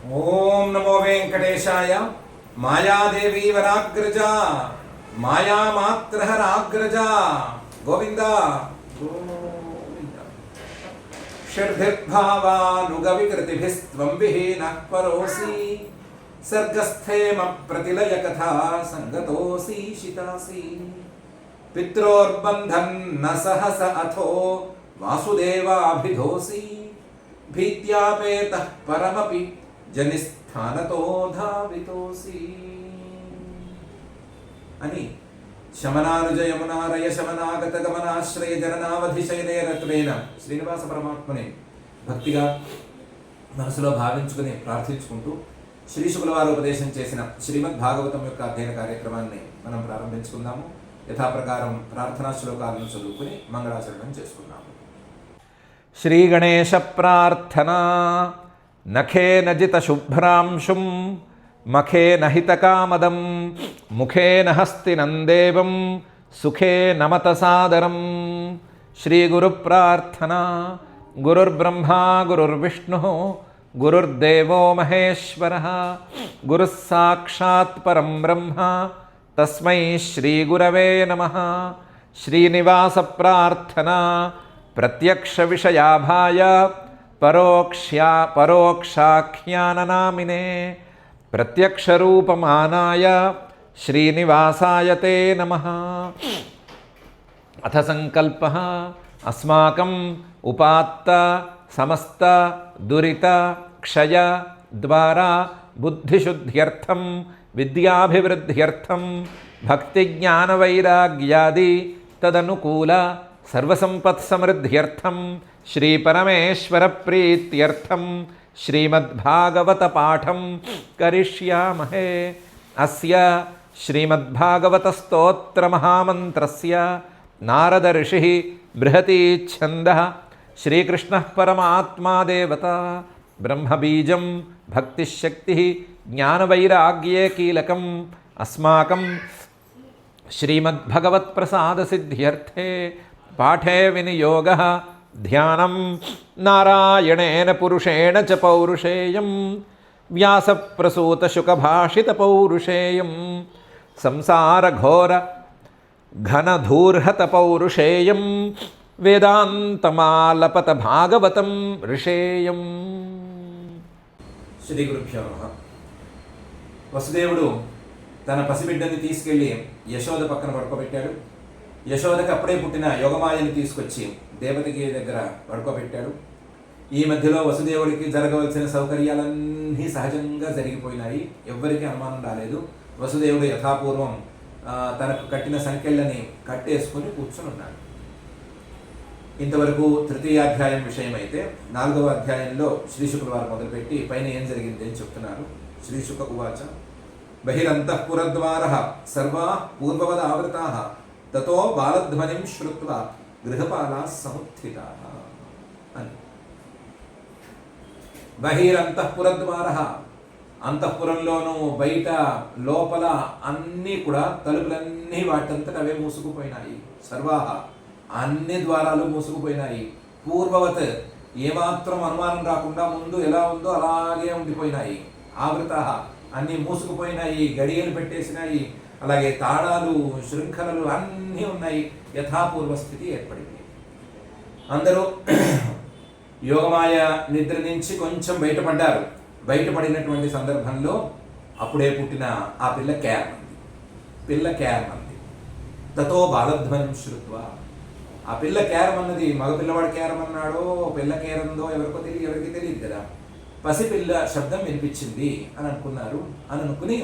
ఓం నమో వెంకటేశాయ. మాయాదేవి వరాగ్రజ, మాయామాత్రహరాగ్రజ, గోవింద గోవింద. షడ్భిర్భావానుగవికృతిభిస్త్వం విహీనః పరోసి, సర్గస్థేమ ప్రతిలయ కథా సంగతోసి శితాసి. పిత్రోర్బంధన్న సహస అథో వాసుదేవాభిధోసి, భీత్యాపేతః పరమపి జనిస్థానతో ధావితోసి అని శమనానుజయమునారయ శమనాగత గమనాశ్రయ జననావధిశైలేరత్వేన శ్రీనివాస పరమాత్మని భక్తిగా మనసులో భావించుకుని ప్రార్థించుకుంటూ శ్రీ శుక్లవారు ఉపదేశం చేసిన శ్రీమద్ భాగవతం యొక్క అధ్యయన కార్యక్రమాన్ని మనం ప్రారంభించుకుందాము. యథాప్రకారం ప్రార్థనా శ్లోకాలను చదువుకుని మంగళాచరణం చేసుకుందాము. శ్రీ గణేశ ప్రార్థనా. నఖేన జిత శుభ్రాంశుం మఖేన హితకామదం, ముఖేన హస్తినం దేవం సుఖే నమత సాదరం. శ్రీ గురు ప్రార్థనా. గురుర్బ్రహ్మా గురుర్విష్ణుః గురుర్దేవో మహేశ్వరః, గురుః సాక్షాత్ పరం బ్రహ్మ తస్మై శ్రీ గురవే నమః. శ్రీనివాస ప్రార్థనా. ప్రత్యక్ష విషయాభాయ పరోక్షాఖ్యాననామినే ప్రత్యక్షరూపమానాయ శ్రీనివాసాయ తే నమః. అథ సంకల్పః. అస్మాకం ఉపాత్త సమస్త దురిత క్షయ ద్వారా బుద్ధిశుద్ధ్యర్థం విద్యాభివృద్ధ్యర్థం భక్తిజ్ఞానవైరాగ్యాది తదనుకూల సర్వసంపత్సమృద్ధ్యర్థం శ్రీపరమేశ్వర ప్రీత్యర్థం శ్రీమద్భాగవత పాఠం కరిష్యామహే. అస్య శ్రీమద్భాగవత స్తోత్ర మహామంత్రస్య నారద ఋషిః బృహతి ఛందః శ్రీకృష్ణః పరమాత్మా దేవత బ్రహ్మబీజం భక్తిశక్తి జ్ఞానవైరాగ్యే కీలకం. అస్మాకం శ్రీమద్భగవత్ప్రసాదసిద్ధ్యర్థే పాఠే వినియోగః ధ్యానం నారాయణేన పురుషేణ చ పౌరుషేయం వ్యాసప్రసూతశుకభాషిత పౌరుషేయం సంసారఘోర ఘనధూర్హత పౌరుషేయం వేదాంతమాలపత భాగవతం ఋషేయం. శ్రీ గురుభ్యో నమః. వసుదేవుడు తన పసిబిడ్డని తీసుకెళ్ళి యశోద పక్కన పడుకోబెట్టాడు. యశోదకి అప్పుడే పుట్టిన యోగమాయని తీసుకొచ్చి దేవతకి దగ్గర పడుకోబెట్టాడు. ఈ మధ్యలో వసుదేవుడికి జరగవలసిన సౌకర్యాలన్నీ సహజంగా జరిగిపోయినాయి. ఎవ్వరికీ అనుమానం రాలేదు. వసుదేవుడు యథాపూర్వం తనకు కట్టిన సంఖ్యలని కట్టేసుకుని కూర్చుని ఉన్నాడు. ఇంతవరకు తృతీయాధ్యాయం విషయం అయితే 4వ అధ్యాయంలో శ్రీశుకులవారు మొదలుపెట్టి పైన ఏం జరిగింది అని చెప్తున్నారు. శ్రీశుక ఉవాచ. బహిరంతఃపురద్వారః సర్వాః పూర్వవదావృతాః తతో బాలధ్వనిం శ్రుత్వా గృహపాలాః సముత్థితాః అని. బహిరంతఃపురద్వారః, అంతఃపురంలోనూ బయట లోపల అన్నీ కూడా తలుపులన్నీ వాటంతట అవే మూసుకుపోయినాయి. సర్వాః, అన్ని ద్వారాలు మూసుకుపోయినాయి. పూర్వవత్, ఏమాత్రం అనుమానం రాకుండా ముందు ఎలా ఉందో అలాగే ఉండిపోయినాయి. ఆవృతాః, అన్నీ మూసుకుపోయినాయి, గడియలు పెట్టేసినాయి. అలాగే తాళాలు శృంఖలలు అన్నీ ఉన్నాయి. యథాపూర్వ స్థితి ఏర్పడింది. అందరూ యోగమాయ నిద్ర నుంచి కొంచెం బయటపడ్డారు. బయటపడినటువంటి సందర్భంలో అప్పుడే పుట్టిన ఆ పిల్ల కేరమంది. తతో బాలధ్వనిం శ్రుత్వా. ఆ పిల్ల కేరమన్నది మగపిల్లవాడు కేరమన్నాడో పిల్ల కేరందో ఎవరికి తెలియదు కదా. పసిపిల్ల శబ్దం వినిపించింది అని అనుకుని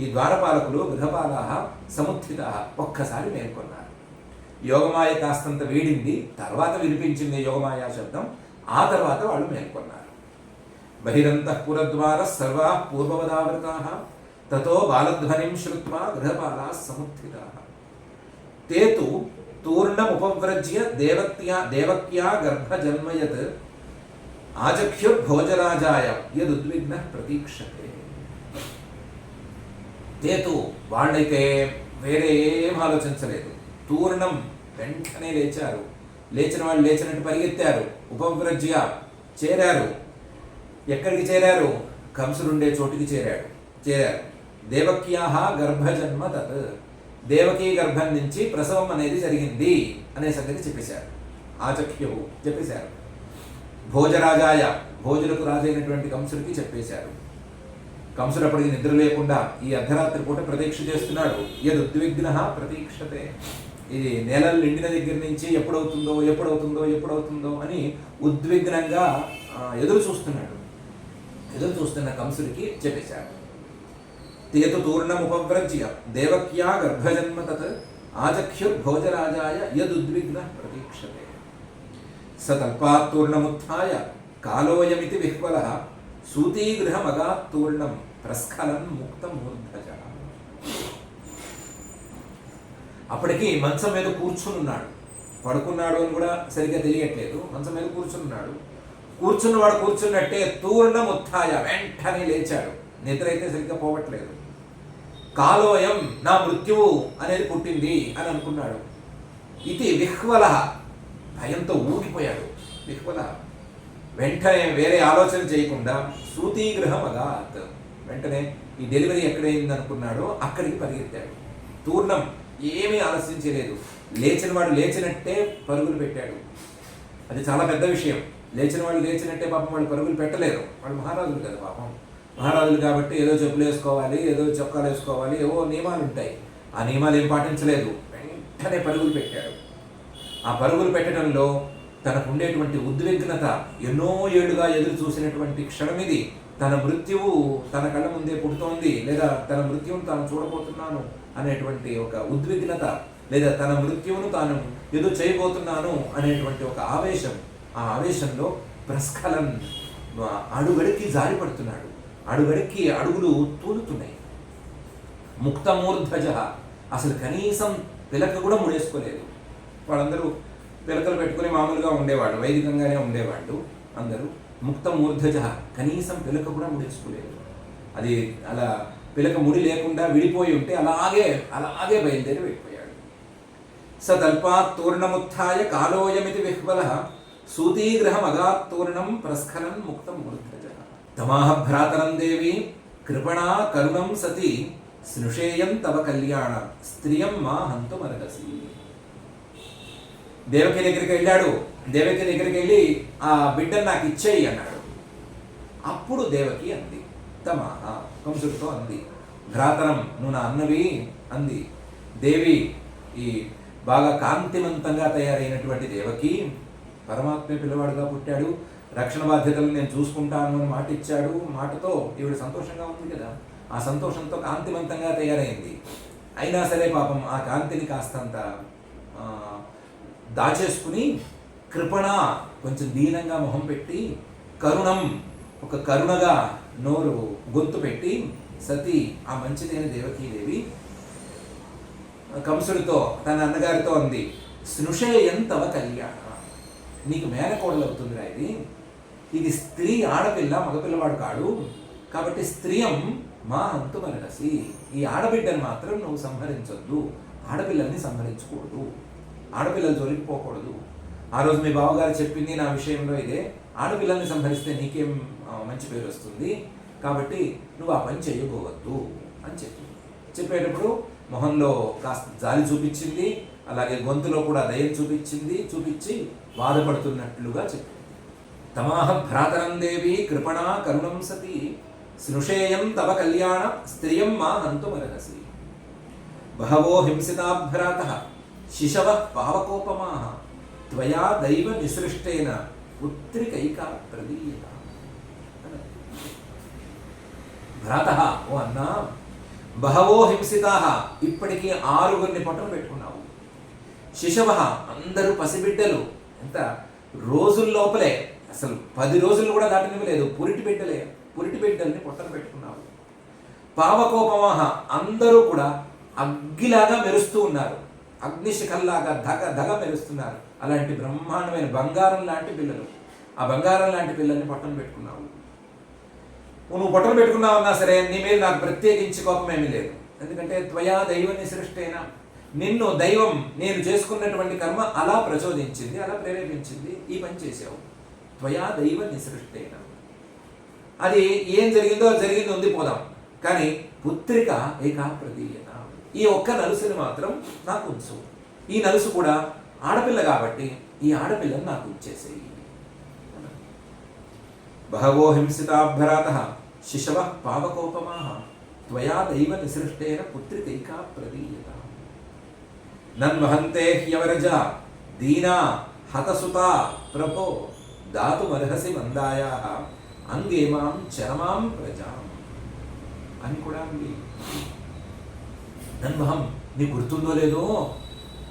ఈ ద్వారపాలకులు గృహపాలాః సముత్థితాః ఒక్కసారి మేల్కొన్నారు. యోగమాయ కాస్తంత వేడింది, తర్వాత వినిపించింది యోగమాయా శబ్దం. ఆ తర్వాత వాళ్ళు మేల్కొన్నారు. బహిరంతఃపురద్వారః సర్వాః పూర్వవదావృతాః తతో బాలధ్వనిం శ్రుత్వా గృహపాలాః సముత్థితాః. తే తు తూర్ణముపవ్రజ్య దేవక్యా గర్భజన్మయత్ ఆచఖ్యుర్భోజరాజాయ యదుద్విగ్నః ప్రతీక్షతే. తేతు, వాళ్ళైతే వేరే ఏం ఆలోచించలేదు. తూర్ణం, వెంటనే లేచారు. లేచిన వాళ్ళు లేచినట్టు పరిగెత్తారు. ఉపవ్రజ్య, చేరారు. ఎక్కడికి చేరారు? కంసుడుండే చోటికి చేరారు. దేవక్యాహ గర్భజన్మ తత్, దేవకీ గర్భం నుంచి ప్రసవం అనేది జరిగింది అనే సంగతి చెప్పేశారు. ఆచక్ష్యవు చెప్పేశారు. భోజరాజాయ, భోజులకు రాజైనటువంటి కంసుడికి చెప్పేశారు. కంసుడు అప్పటికి నిద్ర లేకుండా ఈ అర్ధరాత్రి పూట ప్రతీక్ష చేస్తున్నాడు. యదుద్విగ్న ప్రతీక్షతే, ఇది నెలలు నిండిన దగ్గర నుంచి ఎప్పుడవుతుందో అని ఉద్విగ్నంగా ఎదురు చూస్తున్న కంసుడికి చెప్పేశాడు. తేతు తూర్ణముపవ్రజ్య దేవక్యా గర్భజన్మ తత్ ఆచక్ష్యుర్భోజరాజాయ యదుద్విగ్న ప్రతీక్షతే సతల్పాత్తూర్ణముత్థాయ కాలోయమితి విహ్వలః సూతీగృహమగాత్తూర్ణం ప్రస్ఖలన్ ముక్తం మూర్ధజ. అప్పటికి మంచం మీద కూర్చున్నాడు. పడుకున్నాడు అని కూడా సరిగ్గా తెలియట్లేదు. మంచం మీద కూర్చున్నవాడు కూర్చున్నట్టే తూర్ణముత్థాయ, వెంటనే లేచాడు. నిద్ర అయితే సరిగ్గా పోవట్లేదు. కాలోయం, నా మృత్యువు అనేది పుట్టింది అని అనుకున్నాడు. ఇది విహ్వల, భయంతో ఊగిపోయాడు. విహ్వల వెంటనే వేరే ఆలోచన చేయకుండా సూతీగృహం అగాత్, వెంటనే ఈ డెలివరీ ఎక్కడైంది అనుకున్నాడో అక్కడికి పరిగెత్తాడు. తూర్ణం, ఏమీ ఆలస్యం చేయలేదు. లేచిన వాడు లేచినట్టే పరుగులు పెట్టాడు. అది చాలా పెద్ద విషయం. లేచిన వాళ్ళు లేచినట్టే పాపం వాళ్ళు పరుగులు పెట్టలేరు. వాళ్ళు మహారాజులు కదా పాపం. మహారాజులు కాబట్టి ఏదో చెప్పులు వేసుకోవాలి, ఏదో చొక్కాలు వేసుకోవాలి, ఏవో నియమాలు ఉంటాయి. ఆ నియమాలు ఏం పాటించలేదు. వెంటనే పరుగులు పెట్టాడు. ఆ పరుగులు పెట్టడంలో తనకు ఉండేటువంటి ఉద్విగ్నత, ఎన్నో ఏళ్లుగా ఎదురు చూసినటువంటి క్షణం ఇది. తన మృత్యువు తన కళ్ళ ముందే పుడుతోంది, లేదా తన మృత్యువును తాను చూడబోతున్నాను అనేటువంటి ఒక ఉద్విగ్నత, లేదా తన మృత్యువును తాను ఏదో చేయబోతున్నాను అనేటువంటి ఒక ఆవేశం. ఆ ఆవేశంలో ప్రస్ఖలన్, అడుగడికి జారి పడుతున్నాడు. అడుగడికి అడుగులు తూలుతున్నాయి. ముక్తమూర్ధజ, అసలు కనీసం పిలక కూడా ముడేసుకోలేదు. వాళ్ళందరూ పిలకలు పెట్టుకుని మామూలుగా ఉండేవాళ్ళు, వైదికంగానే ఉండేవాళ్ళు అందరూ. ముక్తమూర్ధజ, కనీసం పిలక కూడా ముడేసుకోలేదు. అది అలా పిలక ముడి లేకుండా విడిపోయి ఉంటే అలాగే బయలుదేరి వెళ్ళిపోయాడు. సతల్పాత్తూర్ణముత్థాయ కాలోయమితి విహ్వలః సూతీగృహం అగాత్తూర్ణం ప్రస్ఖలన్ ముక్తం మూర్ధజ. తమాహ భ్రాతరం దేవి కృపణా కరుణం సతి స్నుషేయం తవ కళ్యాణ స్త్రియం మా హంతుమర్హసి. దేవకి దగ్గరికి వెళ్ళాడు. దేవకి దగ్గరికి వెళ్ళి ఆ బిడ్డను నాకు ఇచ్చేయి అన్నాడు. అప్పుడు దేవకి అంది, తమాహ, కంసుడితో అంది, భ్రాతరం, నువ్వు నా అన్నవి అంది. దేవి, ఈ బాగా కాంతివంతంగా తయారైనటువంటి దేవకి, పరమాత్మ పిల్లవాడుగా పుట్టాడు, రక్షణ బాధ్యతలు నేను చూసుకుంటాను అని మాట ఇచ్చాడు. మాటతో ఈవిడ సంతోషంగా ఉంది కదా, ఆ సంతోషంతో కాంతివంతంగా తయారైంది. అయినా సరే పాపం ఆ కాంతిని కాస్తంత దాచేసుకుని, కృపణ, కొంచెం దీనంగా మొహం పెట్టి, కరుణం, ఒక కరుణగా గొంతు పెట్టి, సతి, ఆ మంచిదైన దేవకీదేవి కంసుడితో, తన అన్నగారితో అంది, స్నుషేయం తవ కళ్యాణ, నీకు మేనకోడలు అవుతుందిరా ఇది స్త్రీ, ఆడపిల్ల, మగపిల్లవాడు కాడు. కాబట్టి స్త్రీయం మా హంతుమర్హసి, ఈ ఆడబిడ్డను మాత్రం నువ్వు సంహరించొద్దు, ఆడపిల్లల్ని సంహరించకూడదు, ఆడపిల్లలు జొలికిపోకూడదు. ఆ రోజు మీ బావగారు చెప్పింది నా విషయంలో ఇదే, ఆడపిల్లల్ని సంహరిస్తే నీకేం మంచి పేరు వస్తుంది, కాబట్టి నువ్వు ఆ పని చేయబోవద్దు అని చెప్పేటప్పుడు మొహంలో కాస్త జాలి చూపించింది, అలాగే గొంతులో కూడా దయ చూపించి బాధపడుతున్నట్లుగా చెప్పింది. తమాహ భ్రాతరం దేవి కృపణా కరుణం సతి స్నుషేయం తవ కళ్యాణ స్త్రియం మా హంతుమర్హసి. బహవో హింసితా భ్రాతః శిశవః పావకోపమాః త్వయా దైవ నిసృష్టేన పుత్రికైకా ప్రదీయత. భ్రాతః, ఓ అన్నా, బహవో హింసితాః, ఇప్పటికీ 6 పొట్టలు పెట్టుకున్నావు. శిశవః, అందరూ పసిబిడ్డలు, ఎంత రోజుల లోపలే, అసలు 10 రోజులు కూడా దాటనివ్వలేదు, పురిటి బిడ్డల్ని పొట్టలు పెట్టుకున్నావు. పావకోపమాః, అందరూ కూడా అగ్గిలాగా మెరుస్తూ ఉన్నారు, అగ్నిశిఖల్లాగా ధగ మెరుస్తున్నారు. అలాంటి బ్రహ్మాండమైన బంగారం లాంటి పిల్లలు, ఆ బంగారం లాంటి పిల్లల్ని పొట్టలు పెట్టుకున్నావు. నువ్వు పొట్టలు పెట్టుకున్నావన్నా సరే నీ మీద నాకు ప్రత్యేకించి కోపం ఏమీ లేదు. ఎందుకంటే త్వయా దైవ నిసృష్టేన, నిన్ను దైవం, నేను చేసుకున్నటువంటి కర్మ అలా ప్రచోదించింది, అలా ప్రేరేపించింది, ఈ పని చేసావు. త్వయా దైవ నిసృష్టేన. అది ఏం జరిగిందో జరిగింది ఉంది పోదాం, కానీ పుత్రిక ఏకా ప్రదీయత, ఈ ఒక్క నలుసుని మాత్రం నాకు ఉంచు. ఈ నలుసు కూడా ఆడపిల్ల కాబట్టి ఈ ఆడపిల్లని నాకు ఇచ్చేసేయి. బహవో హింసితాభ్యరాతః శిశవః పావకోపమాః త్వయా దైవ నిసృష్టేన పుత్రికైకా ప్రదీయత. నన్వహంతే హ్యవరజ దీనా హతసుతా ప్రభో దాతుమర్హసి మందాయాః అంగేమాం చరమాం ప్రజాం అని కూడా ఉంది. నన్వహం, నీకు గుర్తుందో లేదో,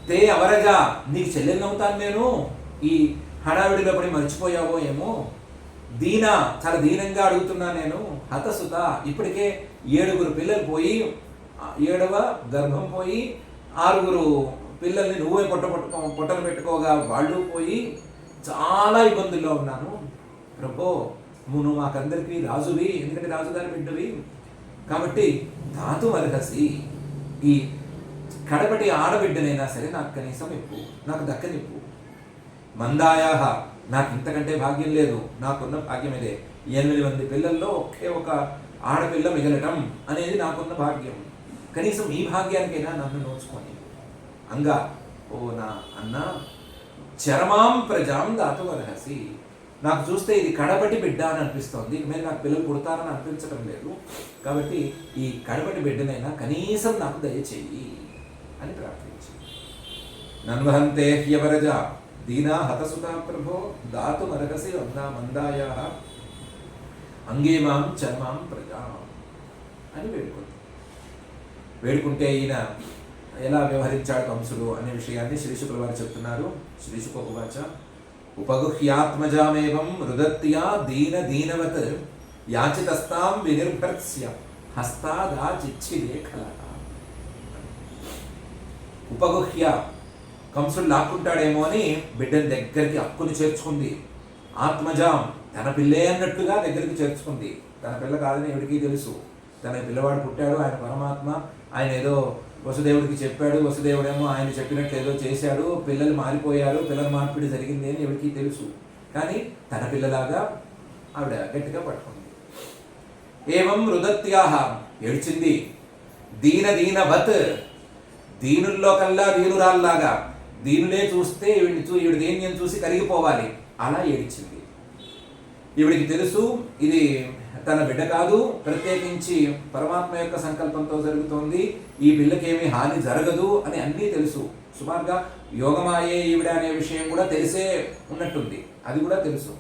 తే అవరజ, నీకు చెల్లెలవుతాను నేను, ఈ హడావిడిలో పడి మర్చిపోయావో ఏమో, దీనా, చాలా దీనంగా అడుగుతున్నా నేను, హతసుత, ఇప్పటికే 7 పిల్లలు పోయి 7వ గర్భం పోయి 6 పిల్లల్ని నువ్వే పొట్టలు పెట్టుకోగా వాళ్ళు పోయి చాలా ఇబ్బందుల్లో ఉన్నాను ప్రభో, నువ్వు మాకందరికీ రాజువి, ఎందుకంటే రాజుగారి బిడ్డవి కాబట్టి ధాతు అర్హసి, ఈ కడపటి ఆడబిడ్డనైనా సరే నాకు కనీసం ఇప్పు, నాకు దక్కనిప్పు. మందాయాహ, నాకు ఇంతకంటే భాగ్యం లేదు, నాకున్న భాగ్యం ఇదే, 8 పిల్లల్లో ఒకే ఒక ఆడపిల్ల మిగలటం అనేది నాకున్న భాగ్యం, కనీసం ఈ భాగ్యానికైనా నన్ను నోచుకొని. అంగా, ఓ నా అన్న, చరమాం ప్రజాం దాతు అర్హసి, నాకు చూస్తే ఇది కడపటి బిడ్డ అని అనిపిస్తోంది, మీరు నాకు పిల్లలు పుడతారని అనిపించడం లేదు, కాబట్టి ఈ కడపటి బిడ్డనైనా కనీసం నాకు దయచేయి అని ప్రార్థించి. నన్వహంతే హ్యవరజ దీనా హతసుతా ప్రభో దాతు మరగసి మందాయా అంగేమాం చర్మాం ప్రజా అని వేడుకుంటే ఈయన ఎలా వ్యవహరించాడు కంసుడు అనే విషయాన్ని శ్రీశుకుల వారు చెప్తున్నారు. శ్రీశుక ఉవాచ ఉపగుహ్యాత్మజామేవం రుదత్యా దీన దీనవత్ యాచితస్తాం వినిర్భర్స్య హస్తాదాచిచ్చిదే ఖలః. ఉపగుహ్య, కంసుడు లాక్కుంటాడేమో అని బిడ్డని దగ్గరికి హక్కుని చేర్చుకుంది. ఆత్మజాం, తన పిల్లే అన్నట్టుగా దగ్గరికి చేర్చుకుంది. తన పిల్ల కాదని ఎవరికీ తెలుసు, తన పిల్లవాడు పుట్టాడు, ఆయన పరమాత్మ, ఆయన ఏదో వసుదేవుడికి చెప్పాడు, వసుదేవుడేమో ఆయన చెప్పినట్లు ఏదో చేశాడు, పిల్లలు మారిపోయారు, పిల్లల మార్పిడి జరిగింది అని ఎవరికీ తెలుసు, కానీ తన పిల్లలాగా ఆవిడ గట్టిగా పట్టుకుంది. ఏవం రుదత్యాహ, ఏడ్చింది. దీన దీనవత్, దీనుల్లో కల్లా దీనురాల్లాగా, దీనులే చూస్తే ఈవిడ దేన్యం చూసి కరిగిపోవాలి, అలా ఏడ్చింది. ఈవిడికి తెలుసు ఇది తన బిడ్డ కాదు, ప్రత్యేకించి పరమాత్మ యొక్క సంకల్పంతో జరుగుతోంది, ఈ పిల్లకేమీ హాని జరగదు అని అన్నీ తెలుసు. సుమారుగా యోగమాయే ఈవిడ అనే విషయం కూడా తెలిసే ఉన్నట్టుంది, అది కూడా తెలుసు.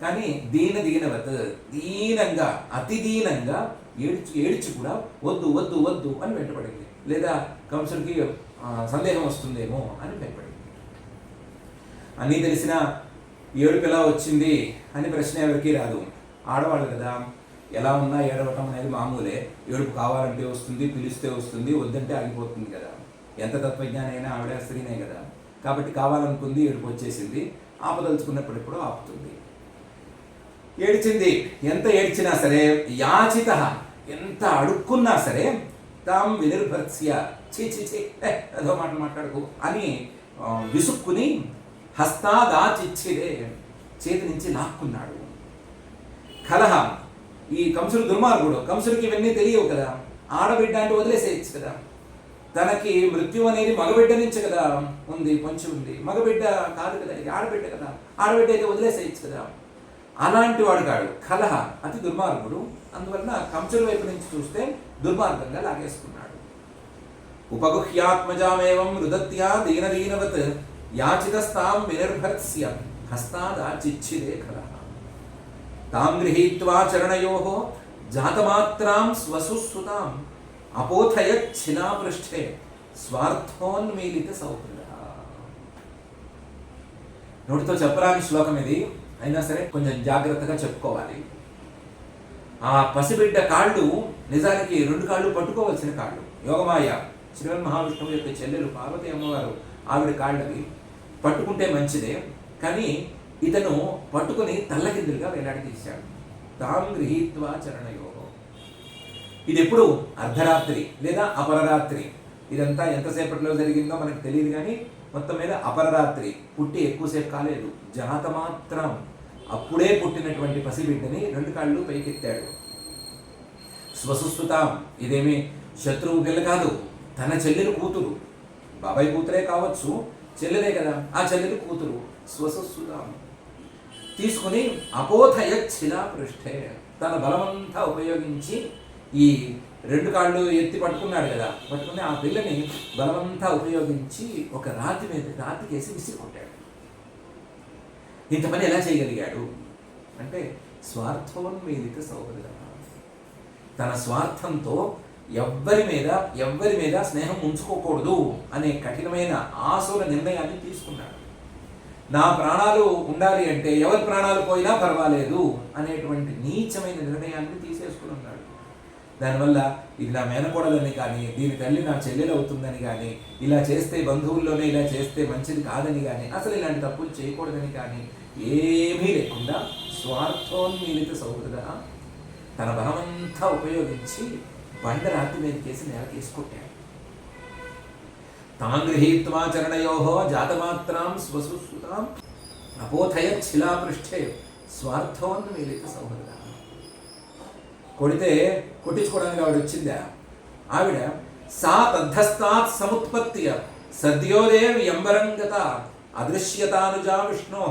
కానీ దీనవత్, దీనంగా అతి దీనంగా ఏడ్చి కూడా వద్దు వద్దు వద్దు అని వెంటపడింది. లేదా కంసుడికి సందేహం వస్తుందేమో అని భయపడింది. అన్నీ తెలిసిన ఏడుపు ఎలా వచ్చింది అని ప్రశ్న ఎవరికీ రాదు. ఆడవాళ్ళు కదా, ఎలా ఉన్నా ఏడవటం అనేది మామూలే, ఏడుపు కావాలంటే వస్తుంది, పిలిస్తే వస్తుంది, వద్దంటే ఆగిపోతుంది కదా. ఎంత తత్వజ్ఞానం అయినా ఆవిడ స్త్రీనే కదా, కాబట్టి కావాలనుకుంది, ఏడుపు వచ్చేసింది, ఆపదలుచుకున్నప్పుడు ఎప్పుడో ఆపుతుంది. ఏడ్చింది. ఎంత ఏడ్చినా సరే, యాచిత, ఎంత అడుక్కున్నా సరే, తాం వినిర్భర్స్య, చీ ఏదో మాట్లాడుకో అని విసుక్కుని హస్తాదాచిచ్చిదే, చేతి నుంచి లాక్కున్నాడు. కలహ, ఈ కంసుడు దుర్మార్గుడు, కంసుడికి ఇవన్నీ తెలియవు కదా, ఆడబిడ్డ అంటే వదిలేసేయచ్చు కదా, తనకి మృత్యు అనేది మగబిడ్డ నుంచి కదా ఉంది, పొంచి ఉంది, మగబిడ్డ కాదు కదా, ఇది ఆడబిడ్డ కదా, ఆడబిడ్డ అయితే వదిలేసేయచ్చు కదా, అలాంటి వాడు కాడు. కలహ, అతి దుర్మార్గుడు, అందువలన కంసుడి వైపు నుంచి చూస్తే దుర్మార్గంగా లాగేసుకున్నాడు. ఉపగుహ్యాత్మజామేవం రుదత్యా దీనవత్ యాచితస్తాం వినిర్భర్స్య హస్తాదాచిచ్చిదే ఖలః. తాం గృహీత్వా చరణయోః జాతమాత్రాం స్వసుసుతాం అపోథయచ్చినాపృష్ఠే స్వార్థోన్మీలిత సౌహృదః. నోటితో చెప్పరాని శ్లోకం ఇది, అయినా సరే కొంచెం జాగ్రత్తగా చెప్పుకోవాలి. ఆ పసిబిడ్డ కాళ్ళు నిజానికి 2 కాళ్ళు పట్టుకోవాల్సిన కాళ్ళు. యోగమాయ శ్రీమన్ మహావిష్ణువు యొక్క చెల్లెలు పార్వతీ అమ్మవారు ఆవిడ కాళ్ళవి పట్టుకుంటే మంచిదే, కానీ ఇతను పట్టుకుని తల్లకిందులుగా వేలాడదీశాడు. తాం గృహీత్వా చరణయోహో. ఇది ఎప్పుడు అర్ధరాత్రి లేదా అపరరాత్రి, ఇదంతా ఎంతసేపట్లో జరిగిందో మనకు తెలియదు, కానీ మొత్తం మీద అపరరాత్రి, పుట్టి ఎక్కువసేపు కాలేదు. జాతమాత్రం, అప్పుడే పుట్టినటువంటి పసిబిడ్డని 2 కాళ్ళు పైకెత్తాడు. స్వసుస్తుతాం, ఇదేమి శత్రువు పిల్ల కాదు, తన చెల్లెలు కూతురు, బాబాయ్ కూతురే కావచ్చు, చెల్లెలే కదా, ఆ చెల్లెలు కూతురు స్వసుస్తుతాం తీసుకుని అపోథయ శిలా పృష్ఠే, తన బలమంతా ఉపయోగించి ఈ 2 కాళ్ళు ఎత్తి పట్టుకున్నాడు కదా, పట్టుకుని ఆ పిల్లని బలమంతా ఉపయోగించి ఒక రాతికేసి విసిరి కొట్టాడు. ఇంత పని ఎలా చేయగలిగాడు అంటే స్వార్థోన్మీలిత సౌహృద, తన స్వార్థంతో ఎవ్వరి మీద స్నేహం ఉంచుకోకూడదు అనే కఠినమైన ఆసుర నిర్ణయాన్ని తీసుకున్నాడు. నా ప్రాణాలు ఉండాలి అంటే ఎవరి ప్రాణాలు పోయినా పర్వాలేదు అనేటువంటి నీచమైన నిర్ణయాన్ని తీసేసుకుని ఉన్నాడు. దానివల్ల ఇది నా మేనకోడలని కానీ, దీని తల్లి నా చెల్లెలు అవుతుందని కానీ, ఇలా చేస్తే బంధువుల్లోనే ఇలా చేస్తే మంచిది కాదని కానీ, అసలు ఇలాంటి తప్పులు చేయకూడదని కానీ ఏమీ లేకుండా స్వార్థోన్మీలిత సౌహృద తన బలమంతా ఉపయోగించి బండరాతి మీదకేసి నేలకేసి కొట్టాడు. తాం గృహీత్వా చరణయోహో జాతమాత్రాం స్వసుసుతాం అపోథయ శిలాపృష్ఠే స్వార్థోన్మీలిత సౌహృద. కొడితే కొట్టించుకోవడానికి ఆవిడ వచ్చిందా, ఆవిడ సా తద్ధస్తాత్ సముత్పత్తియ సద్యోదేవ యంబరంగత అదృశ్యతానుజా విష్ణో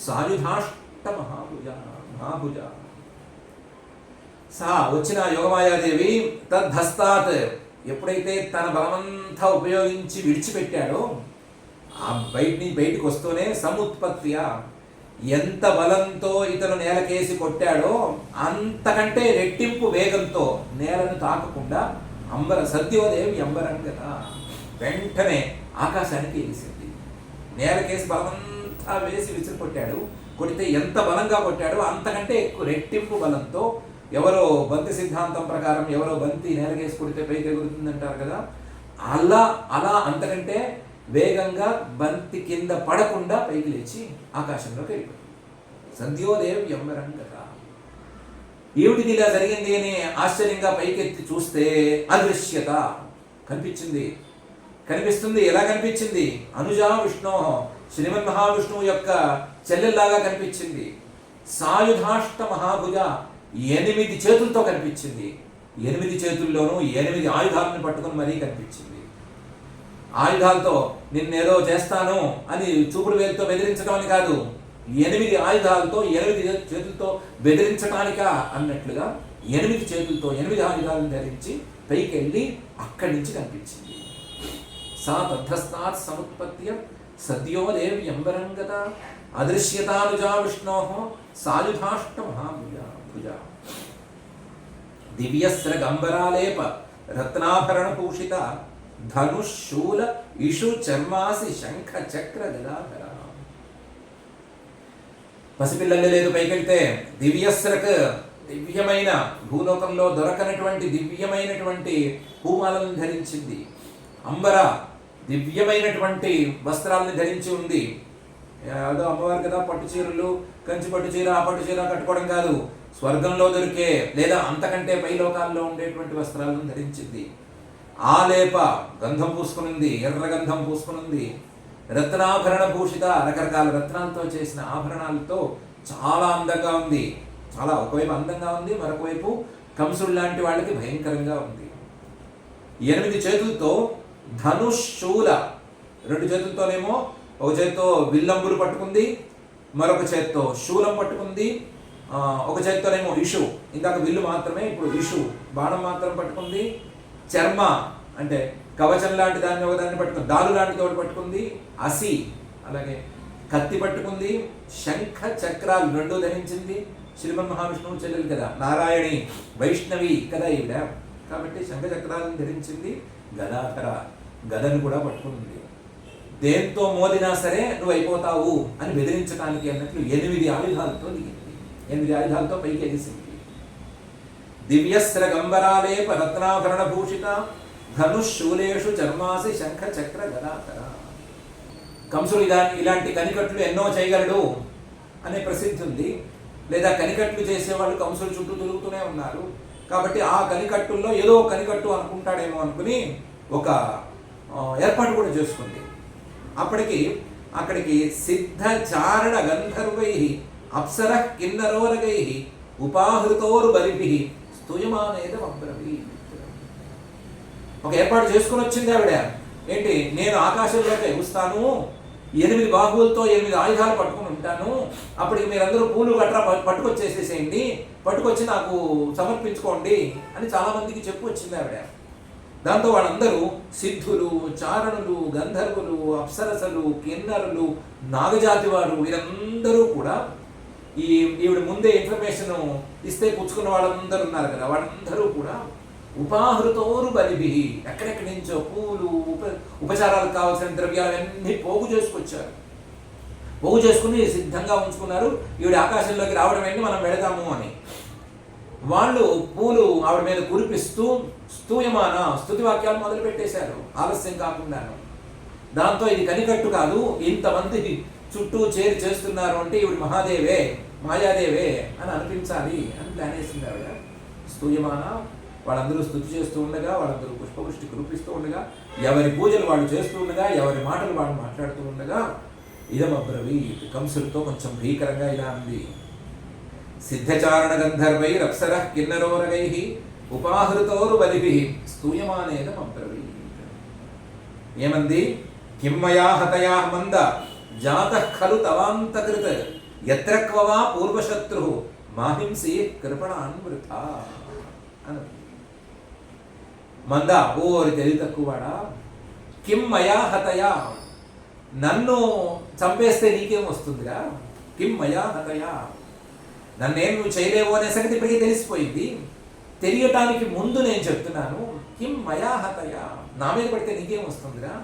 సాయుధాష్ట మహాభుజ. సా వచ్చిన యోగమాయాదేవి తద్ధస్తాత్ ఎప్పుడైతే తన బలమంతా ఉపయోగించి విడిచిపెట్టాడో, ఆ బయటికి వస్తూనే సముత్పత్తియ ఎంత బలంతో ఇతను నేలకేసి కొట్టాడో అంతకంటే రెట్టింపు వేగంతో నేలను తాకకుండా సద్యోదేవి అంబరంగత వెంటనే ఆకాశానికి ఎగిసింది. నేలకేసి బలమంతా వేసి విసిరి కొట్టాడు. కొడితే ఎంత బలంగా కొట్టాడో అంతకంటే ఎక్కువ రెట్టింపు బలంతో, ఎవరో బంతి సిద్ధాంతం ప్రకారం ఎవరో బంతి నేలకేసి కొడితే పైకి ఎగురుతుందంటారు కదా, అలా అంతకంటే వేగంగా బంతి కింద పడకుండా పైకి లేచి ఆకాశంలోకి వెళ్ళిపోయింది. సద్యోదేవ్ యంబరంగత. ఏమిటిది ఇలా జరిగింది అని ఆశ్చర్యంగా పైకెత్తి చూస్తే అదృశ్యత కనిపిస్తుంది. ఎలా కనిపించింది? అనుజా విష్ణు, శ్రీమన్ మహావిష్ణువు యొక్క చెల్లెల్లాగా కనిపించింది. సాయుధాష్ట మహాభుజ, 8 చేతులతో కనిపించింది. 8 చేతుల్లోనూ 8 ఆయుధాలను పట్టుకుని మరీ కనిపించింది. ఆయుధాలతో నిన్నేదో చేస్తాను అని చూపుడు వేలుతో బెదిరించడం అని కాదు, 8 ఆయుధాలతో 8 చేతులతో బెదిరించడానిక అన్నట్లుగా 8 చేతులతో 8 ఆయుధాలను ధరించి పైకి వెళ్ళి అక్కడి నుంచి కనిపించింది. సా తద్ధస్తాత్ సముత్పత్య సద్యోదేవి అంబరంగత అదృశ్యతానుజా విష్ణో సాయుధాష్ట మహాభుజ. దివ్యస్రగంబరాలేప రత్నాభరణ పూషిత ధనుశూల ఇషు చర్మాసి శంఖ చక్ర గదాధర. పసిపిల్లలు లేదు పైకెళ్తే దివ్యస్రక్, దివ్యమైన భూలోకంలో దొరకనటువంటి దివ్యమైనటువంటి పూమాలను ధరించింది. అంబర, దివ్యమైనటువంటి వస్త్రాలను ధరించి ఉంది. అదో అమ్మవారు కదా, పట్టు చీరలు, కంచి పట్టు చీర, ఆ పట్టు చీర కట్టుకోవడం కాదు, స్వర్గంలో దొరికే లేదా అంతకంటే పై లోకాల్లో ఉండేటువంటి వస్త్రాలను ధరించింది. ఆలేప, గంధం పూసుకునింది, ఎర్ర గంధం పూసుకునింది. రత్నాభరణ భూషిత, రకరకాల రత్నాలతో చేసిన ఆభరణాలతో చాలా అందంగా ఉంది. చాలా ఒకవైపు అందంగా ఉంది, మరొక వైపు కంసుడు లాంటి వాళ్ళకి భయంకరంగా ఉంది. 8 చేతులతో ధనుశూల, 2 చేతులతోనేమో ఒక చేత్తో విల్లంబులు పట్టుకుంది, మరొక చేత్తో శూలం పట్టుకుంది, ఒక చేత్తోనేమో ఇషు, ఇందాక విల్లు మాత్రమే, ఇప్పుడు ఇషు బాణం మాత్రం పట్టుకుంది. చర్మ అంటే కవచం లాంటి దాన్ని ఒకదాన్ని పట్టుకుంది, దాలు లాంటి తోటి పట్టుకుంది. అసి అలాగే కత్తి పట్టుకుంది. శంఖ చక్రాలు 2 ధరించింది. శ్రీమన్ మహావిష్ణువు చెల్లెలు కదా, నారాయణి వైష్ణవి కదా ఈవిడ, కాబట్టి శంఖ చక్రాలను ధరించింది. గదాధర, గదను కూడా పట్టుకుంది. దేంతో మోదినా సరే నువ్వు అయిపోతావు అని బెదిరించడానికి అన్నట్లు 8 ఆయుధాలతో దిగింది. 8 ఆయుధాలతో పైకి ఎగిసింది. దివ్యస్రగంబరాలేప రత్నాభరణ భూషిత ధనుశూలేషు చర్మాసి శంఖ చక్ర గదాధర. కంసుడు ఇలాంటి కనికట్లు ఎన్నో చేయగలడు అనే ప్రసిద్ధి ఉంది. లేదా కనికట్లు చేసేవాళ్ళు కంసుడు చుట్టూ తిరుగుతూనే ఉన్నారు. కాబట్టి ఆ కనికట్టుల్లో ఏదో కనికట్టు అనుకుంటాడేమో అనుకుని ఒక ఏర్పాటు కూడా చేసుకుంది. అక్కడికి సిద్ధ చారణ గంధర్వై అప్సర కిన్నరోరగై ఉపాహృతోరు బలిభి స్తూయమానేదం అబ్రవీ. ఒక ఏర్పాటు చేసుకుని వచ్చింది ఆవిడ. ఏంటి, నేను ఆకాశంలోకి ఎగుస్తాను, 8 బాహువులతో 8 ఆయుధాలు పట్టుకుని ఉంటాను, అప్పటికి మీరందరూ పూలు గట్రా పట్టుకొచ్చేసేసేయండి, పట్టుకొచ్చి నాకు సమర్పించుకోండి అని చాలామందికి చెప్పు వచ్చింది ఆవిడ. దాంతో వాళ్ళందరూ సిద్ధులు, చారణులు, గంధర్వులు, అప్సరసలు, కిన్నరులు, నాగజాతి వారు వీరందరూ కూడా ఈవిడ ముందే ఇన్ఫర్మేషన్ ఇస్తే పుచ్చుకున్న వాళ్ళందరూ ఉన్నారు కదా, వాళ్ళందరూ కూడా ఉపాహృతోరు బలిభి, ఎక్కడెక్కడి నుంచో పూలు, ఉపచారాలకు కావాల్సిన ద్రవ్యాలన్నీ పోగు చేసుకొచ్చారు. పోగు చేసుకుని సిద్ధంగా ఉంచుకున్నారు. ఈవిడ ఆకాశంలోకి రావడం ఏంటి, మనం వెళదాము అని. వాళ్ళు పూలు ఆవిడ మీద కురిపిస్తూ స్తూయమాన స్తుతి వాక్యాలు మొదలు పెట్టేశారు ఆలస్యం కాకుండాను. దాంతో ఇది కనికట్టు కాదు, ఇంతమంది చుట్టూ చేరి చేస్తున్నారు అంటే ఈవిడ మహాదేవే, మాయాదేవే అని అనిపించాలి అని ప్లాన్ వేసింది ఆవిడ. స్తూయమాన, వాళ్ళందరూ స్తుతి చేస్తూ ఉండగా, వాళ్ళందరూ పుష్పవృష్టి కురిపిస్తూ ఉండగా, ఎవరి పూజలు వాళ్ళు చేస్తూ ఉండగా, ఎవరి మాటలు వాళ్ళు మాట్లాడుతూ ఉండగా, ఇదమబ్రవీత్, కంసుడితో కొంచెం భీకరంగా ఇలా అంది. సిద్ధచారణ గంధర్వై రప్సర కిన్నరోరగై ఉపాహృతోరు బలిభి స్తూయమానేదం అబ్రవీత్. ఏమంది? కిమ్మయా హతయా మంద జాతః ఖలు తవాంతకృత యత్ర క్వవా పూర్వశత్రు మాహింసి కృపణాన్ వృథా అని. మంద, ఓరి తెలివి తక్కువవాడా, కిం మయా హతయా, నన్ను చంపేస్తే నీకేం వస్తుందిరా? కిం మయా హతయా, నన్నేం నువ్వు చేయలేవు అనే సంగతి ఇప్పటికీ తెలిసిపోయింది. తెలియటానికి ముందు నేను చెప్తున్నాను, కిం మయా హతయా, నా మీద పడితే నీకేం వస్తుందిరా?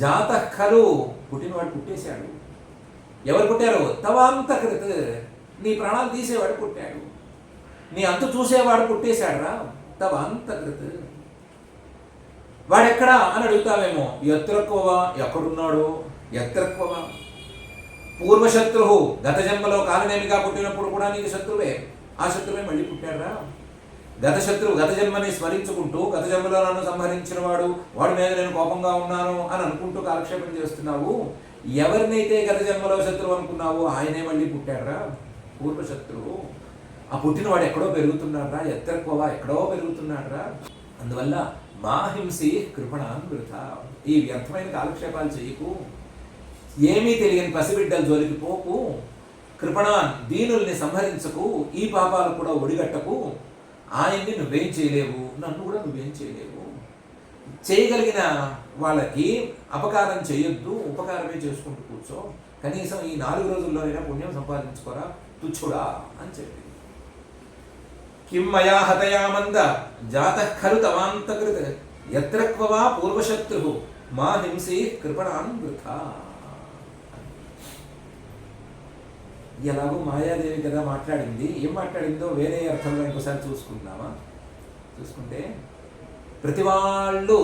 జాతః ఖలు, పుట్టినవాడు పుట్టేశాడు. ఎవరు పుట్టారు? తవాంతకృత, నీ ప్రాణాలు తీసేవాడు పుట్టాడు, నీ అంతు చూసేవాడు పుట్టేశాడు రా. తవాంతకృత, వాడెక్కడా అని అడుగుతావేమో. ఎత్రక్కువా, ఎక్కడున్నాడు? ఎత్రక్కువా పూర్వశత్రు, గత జన్మలో కాలనేమిగా పుట్టినప్పుడు కూడా నీకు శత్రువే, ఆ శత్రువే మళ్ళీ పుట్టాడురా. గత శత్రువు గత జన్మని స్మరించుకుంటూ, గత జన్మలో నన్ను సంహరించిన వాడి మీద నేను కోపంగా ఉన్నాను అని అనుకుంటూ కాలక్షేపం చేస్తున్నావు. ఎవరినైతే గత జన్మలో శత్రువు అనుకున్నావో ఆయనే మళ్ళీ పుట్టాడురా, పూర్వశత్రువు. ఆ పుట్టినవాడు ఎక్కడో పెరుగుతున్నాడురా, ఎత్తక్కువ ఎక్కడో పెరుగుతున్నాడురా. అందువల్ల మాహింసి కృపణాన్ వృథా, ఈ వ్యర్థమైన కాలక్షేపాలు చేయకు, ఏమీ తెలియని పసిబిడ్డల జోలికి పోకు, కృపణాన్ దీనుల్ని సంహరించకు, ఈ పాపాలు కూడా ఒడిగట్టకు. ఆయన్ని నువ్వేం చేయలేవు, నన్ను కూడా నువ్వేం చేయలేవు. చేయగలిగిన వాళ్ళకి అపకారం చేయొద్దు, ఉపకారమే చేసుకుంటూ కూర్చో, కనీసం ఈ 4 రోజుల్లో అయినా పుణ్యం సంపాదించుకోరా తుచ్చుడా అని చెప్పి. కిం మయా హతయా మంద జాతః ఖలు తవాంతకృత యత్ర క్వవా పూర్వశత్రు మా హింసి కృపణాన్ వృథా. ఎలాగో మాయాదేవి కదా మాట్లాడింది, ఏం మాట్లాడిందో వేరే అర్థంలో ఇంకోసారి చూసుకుందామా? చూసుకుంటే ప్రతి వాళ్ళు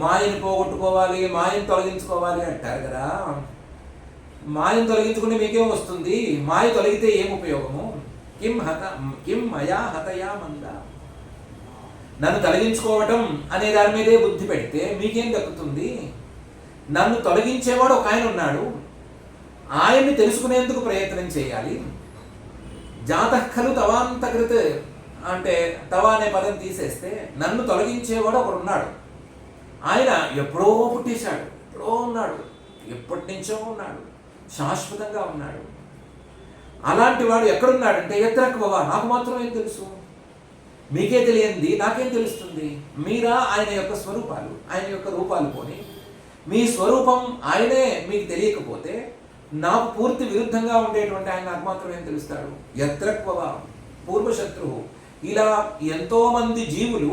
మాయని పోగొట్టుకోవాలి, మాయని తొలగించుకోవాలి అంటారు కదా. మాయని తొలగించుకుంటే మీకేం వస్తుంది? మాయ తొలగితే ఏం ఉపయోగము? కిం మయా హతయా మంద, నన్ను తొలగించుకోవటం అనే దాని మీదే బుద్ధి పెడితే మీకేం దక్కుతుంది? నన్ను తొలగించేవాడు ఒక ఆయన ఉన్నాడు, ఆయన్ని తెలుసుకునేందుకు ప్రయత్నం చేయాలి. జాతః ఖలు తవాంతకృత అంటే తవ అనే పదం తీసేస్తే నన్ను తొలగించేవాడు ఒకడు ఉన్నాడు. ఆయన ఎప్పుడో పుట్టేశాడు, ఎప్పుడో ఉన్నాడు, ఎప్పటి నుంచో ఉన్నాడు, శాశ్వతంగా ఉన్నాడు. అలాంటి వాడు ఎక్కడున్నాడంటే ఎత్రక్కువగా, నాకు మాత్రం ఏం తెలుసు? మీకే తెలియంది నాకేం తెలుస్తుంది? మీరా ఆయన యొక్క స్వరూపాలు, ఆయన యొక్క రూపాలు పోని మీ స్వరూపం ఆయనే మీకు తెలియకపోతే నాకు పూర్తి విరుద్ధంగా ఉండేటువంటి ఆయన నాకు మాత్రం ఏం తెలుస్తాడు? ఎత్రక్కువ పూర్వశత్రువు. ఇలా ఎంతో మంది జీవులు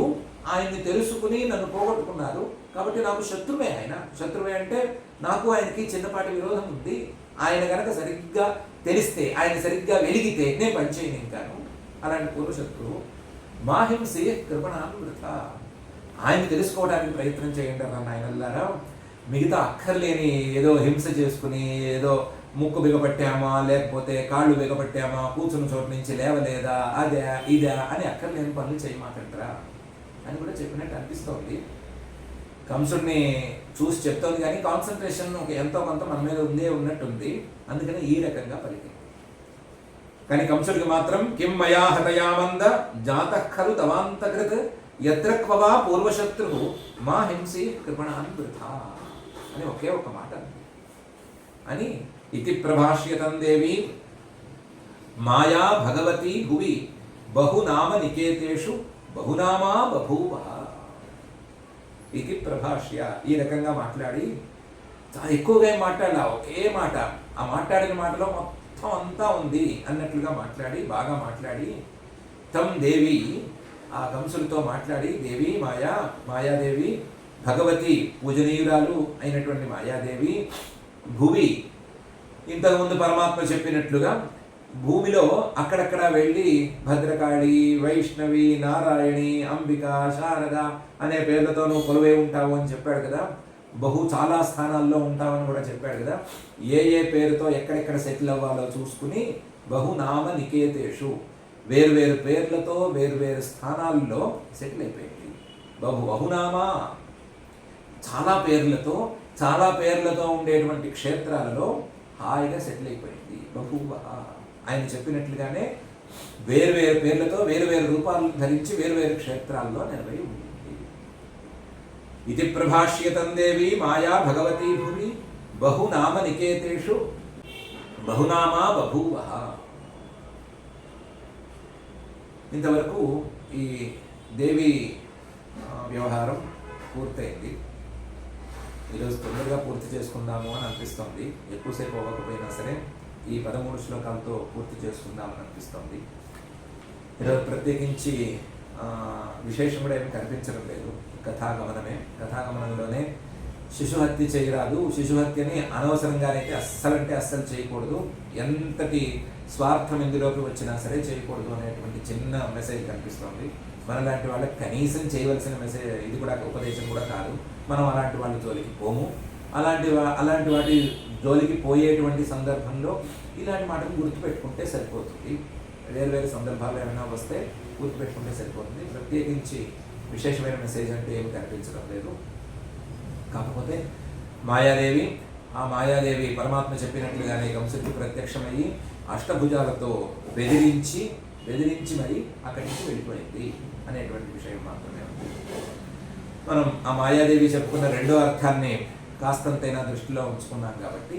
ఆయన్ని తెలుసుకుని నన్ను పోగొట్టుకున్నారు, కాబట్టి నాకు శత్రువే ఆయన. శత్రువే అంటే నాకు ఆయనకి చిన్నపాటి విరోధం ఉంది. ఆయన కనుక సరిగ్గా తెలిస్తే, ఆయన సరిగ్గా వెలిగితే నేను పనిచేయను ఇంకాను. అలాంటి పూర్వశత్రువు. మాహింసి కృపణాన్ వృథా, ఆయన తెలుసుకోవడానికి ప్రయత్నం చేయండి అన్న ఆయనల్లారా. మిగతా అక్కర్లేని ఏదో హింస చేసుకుని ఏదో ముక్కు బిగపట్టామా, లేకపోతే కాళ్ళు బిగపట్టామా, కూర్చున్న చోటు నుంచి లేవలేదా, అదే ఇదే అని అక్కర్లేని పనులు చేయమాకంటరా అని కూడా చెప్పినట్టు అనిపిస్తోంది. కంసుడిని చూసి చెప్తోంది కానీ కాన్సన్ట్రేషన్ ఎంతో కొంత మన మీద ఉన్నట్టుంది. అందుకని ఈ రకంగా పలికింది. కానీ కంసుడికి మాత్రం కిం మయా హతయామంద జాతః ఖలు తవాంతకృత్ యత్ర క్వవా పూర్వశత్రు మా హింసి కృపణాన్ వృథా అని ఒకే ఒక మాట అని ఇతి ప్రభాష్యతం దేవి మాయా భగవతి భువి బహునామ నికేతేషు బహునామా బభూవ ఇది ప్రభాష్య. ఈ రకంగా మాట్లాడి చాలా ఎక్కువగా మాట్లాడాల ఒకే మాట, ఆ మాట్లాడిన మాటలో మొత్తం అంతా ఉంది అన్నట్లుగా మాట్లాడి బాగా మాట్లాడి తం దేవి ఆ కంసులతో మాట్లాడి దేవి మాయాదేవి భగవతి పూజనీయురాలు అయినటువంటి మాయాదేవి భువి ఇంతకుముందు పరమాత్మ చెప్పినట్లుగా భూమిలో అక్కడక్కడ వెళ్ళి భద్రకాళి, వైష్ణవి, నారాయణి, అంబిక, శారద అనే పేర్లతో నువ్వు కొలువై ఉంటావు అని చెప్పాడు కదా. చాలా స్థానాల్లో ఉంటావని కూడా చెప్పాడు కదా. ఏ పేరుతో ఎక్కడెక్కడ సెటిల్ అవ్వాలో చూసుకుని బహునామ నికేతేషు వేరువేరు పేర్లతో వేరువేరు స్థానాల్లో సెటిల్ అయిపోయింది. బహునామా చాలా పేర్లతో ఉండేటువంటి క్షేత్రాలలో హాయిగా సెటిల్ అయిపోయింది. బహువ ఆయన చెప్పినట్లుగానే వేరువేరు పేర్లతో వేరువేరు రూపాలను ధరించి వేరువేరు క్షేత్రాల్లో నిలబడి ఉంది. ఇది ప్రభాష్యతం దేవి మాయా భగవతి భువి బహునామ నికేతేషు బహునామా బభూవ. ఇంతవరకు ఈ దేవి వ్యవహారం పూర్తయింది. ఈరోజు తొందరగా పూర్తి చేసుకుందాము అని అనిపిస్తుంది. ఎక్కువసేపు అవ్వకపోయినా సరే ఈ 13 శ్లోకాలతో పూర్తి చేసుకుందామని అనిపిస్తుంది. ఈరోజు ప్రత్యేకించి విశేషం కూడా ఏమి కనిపించడం లేదు. కథాగమనమే. కథాగమనంలోనే శిశుహత్య చేయరాదు, శిశుహత్యని అనవసరంగానైతే అస్సలు చేయకూడదు, ఎంతటి స్వార్థం ఇందులోకి వచ్చినా సరే చేయకూడదు అనేటువంటి చిన్న మెసేజ్ కనిపిస్తుంది. మనలాంటి వాళ్ళకి కనీసం చేయవలసిన మెసేజ్ ఇది కూడా ఉపదేశం కూడా కాదు. మనం అలాంటి వాళ్ళ జోలికి పోము. అలాంటి వాటి జోలికి పోయేటువంటి సందర్భంలో ఇలాంటి మాటలు గుర్తుపెట్టుకుంటే సరిపోతుంది. వేరు సందర్భాలు ఏమైనా వస్తే గుర్తుపెట్టుకుంటే సరిపోతుంది. ప్రత్యేకించి విశేషమైన మెసేజ్ అంటే ఏమి కనిపించడం లేదు. కాకపోతే ఆ మాయాదేవి పరమాత్మ చెప్పినట్లుగానే కంసుడికి ప్రత్యక్షమయ్యి అష్టభుజాలతో బెదిరించి మరి అక్కడి నుంచి వెళ్ళిపోయింది అనేటువంటి విషయం మాత్రమే ఉంది. మనం ఆ మాయాదేవి చెప్పుకున్న రెండో అర్థాన్ని కాస్తంతైనా దృష్టిలో ఉంచుకున్నాం కాబట్టి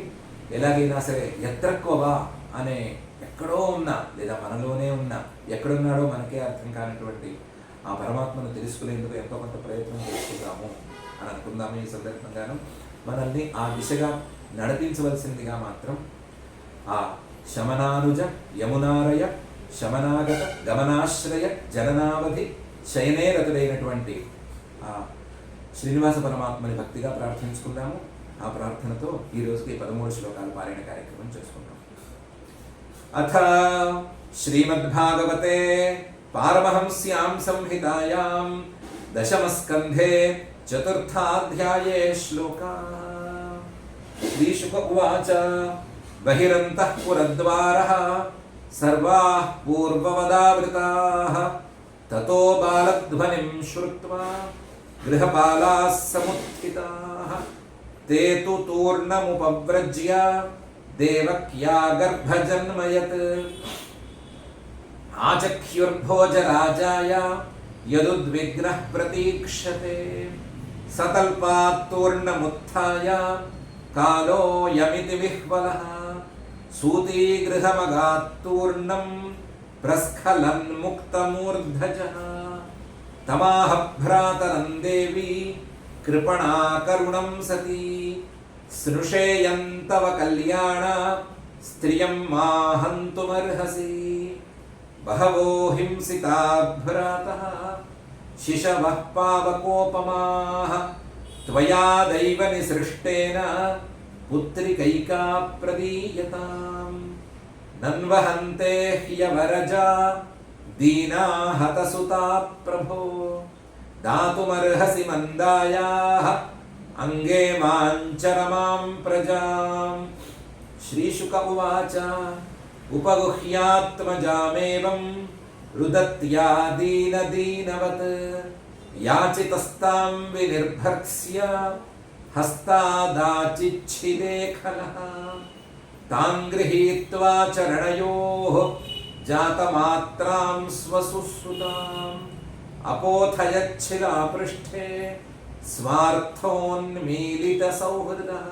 ఎలాగైనా సరే ఎత్రక్కువా అనే ఎక్కడో ఉన్నా లేదా మనలోనే ఉన్నా ఎక్కడున్నాడో మనకే అర్థం కానటువంటి ఆ పరమాత్మను తెలుసుకునేందుకు ఎంతో కొంత ప్రయత్నం చేసుకుందాము అని అనుకుందాము. ఈ సందర్భంగాను మనల్ని ఆ దిశగా నడిపించవలసిందిగా మాత్రం ఆ శమనానుజ యమునారయ శమనాగత గమనాశ్రయ జననావధి శయనేరతుడైనటువంటి ఆ శ్రీనివాస పరమాత్మని భక్తిగా ప్రార్థించుకుందాము. ఆ ప్రార్థనతో ఈ రోజుకి 13 శ్లోకాలు పారాయణ కార్యక్రమం చేసుకుందాం. అథ శ్రీమద్భాగవతే పారమహంస్యాం సంహితాయాం దశమస్కంధే చతుర్థాధ్యాయే శ్లోకాః. శ్రీశుక ఉవాచ బహిరంతః పురద్వారః సర్వాః పూర్వవదావృతాః తతో బాలధ్వనిం శ్రుత్వా గృహపాలాः సముత్థితాः తే తు తూర్ణముపవ్రజ్య దేవక్యా గర్భజన్మయత్ ఆచక్ష్యుర్భోజరాజాయ యదుద్విగ్నః ప్రతీక్షతే సతల్పాత్ తూర్ణముత్థాయ కాలో యమితి విహ్వలః సూతీగృహమగాత్ తూర్ణం ప్రస్ఖలన్ ముక్తమూర్ధజః తమాహ భ్రాతరం దేవి కృపణా కరుణం సతీ స్నుషేయంతవ కళ్యాణ స్త్రియం మాహంతుమర్హసి బహవో హింసితా భ్రాతః శిశవః పావకోపమాః త్వయా దైవ నిసృష్టేన పుత్రికైకా ప్రదీయతాం నన్వహంతే హ్యవరజా దీనా హతసుతా ప్రభో దాతుమర్హసి మందాయాః అంగే మాంచరమాం ప్రజాం. శ్రీశుక ఉవాచ ఉపగుహ్యాత్మజామేవం రుదత్యా దీనదీనవత్ యాచితస్తాం వినిర్భర్త్స్య హస్తాదాచిచ్ఛిదే ఖలః తాం గృహీత్వా చరణయోః जातमात्रां स्वसुसुताम् अपोथयच्छिलापृष्ठे स्वार्थोन्मीलितसौहृदः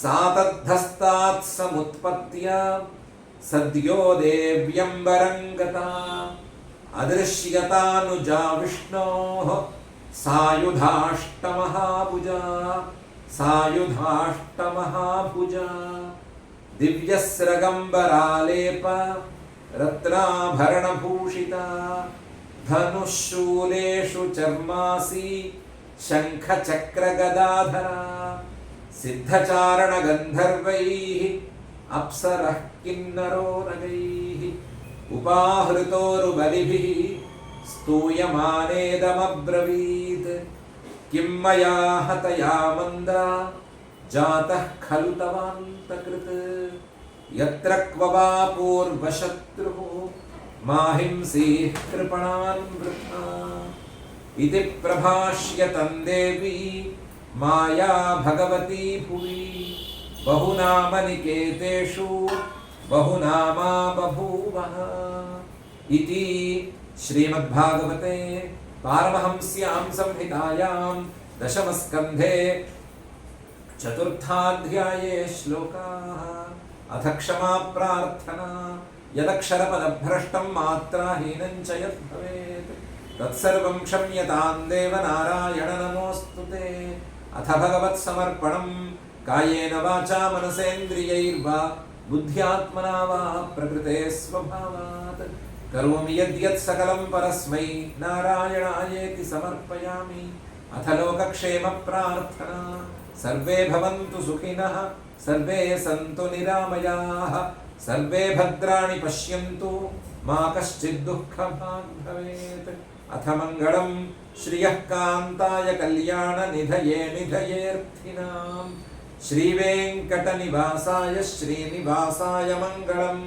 सातद्धस्तात् समुत्पत्य सद्यो देव्यम्बरं गता अदृश्यतानुजा विष्णोः सायुधाष्टमहाभुजा दिव्यस्रगम्बरालेप रत्नाभरणभूषिता धनुःशूलेषु चर्मासी शङ्खचक्रगदाधरा सिद्धचारणगन्धर्वैः अप्सरः किन्नरो नगैः उपाहृतोरुबलिभिः स्तूयमानेदमब्रवीत् किं मया हतया मन्दा जातः खलु तवान्तकृत् यत्र क्व वा पूर्वशत्रुः माहिंसीः कृपणान् वृथा इति प्रभाष्य तन्देवी माया भगवती भुवि बहुनामनिकेतेषु बहुनामा बभूवः इति श्रीमद्भागवते पारमहंस्यां संहितायां दशमस्कन्धे चतुर्थाध्याये श्लोकाः। अथ क्षमा प्रार्थना यदक्षरपदभ्रष्टं मात्राहीनं च यद्भवेत् तत्सर्वं क्षम्यतां देव नारायण नमोऽस्तु ते। अथ भगवत्समर्पणं कायेन वाचा मनसेन्द्रियैर्वा बुद्ध्यात्मना वा प्रकृते स्वभावात् करोमि यद्यत् सकलं परस्मै नारायणायेति समर्पयामि। अथ लोकक्षेम प्रार्थना सर्वे भवन्तु सुखिनः सर्वे सन्तु निरामयाः सर्वे भद्राणि पश्यन्तु मा कश्चित् दुःखभाग् भवेत्। अथ मङ्गलं श्रियः कान्ताय कल्याणनिधये निधयेऽर्थिनां श्रीवेङ्कटनिवासाय श्रीनिवासाय मङ्गलम्।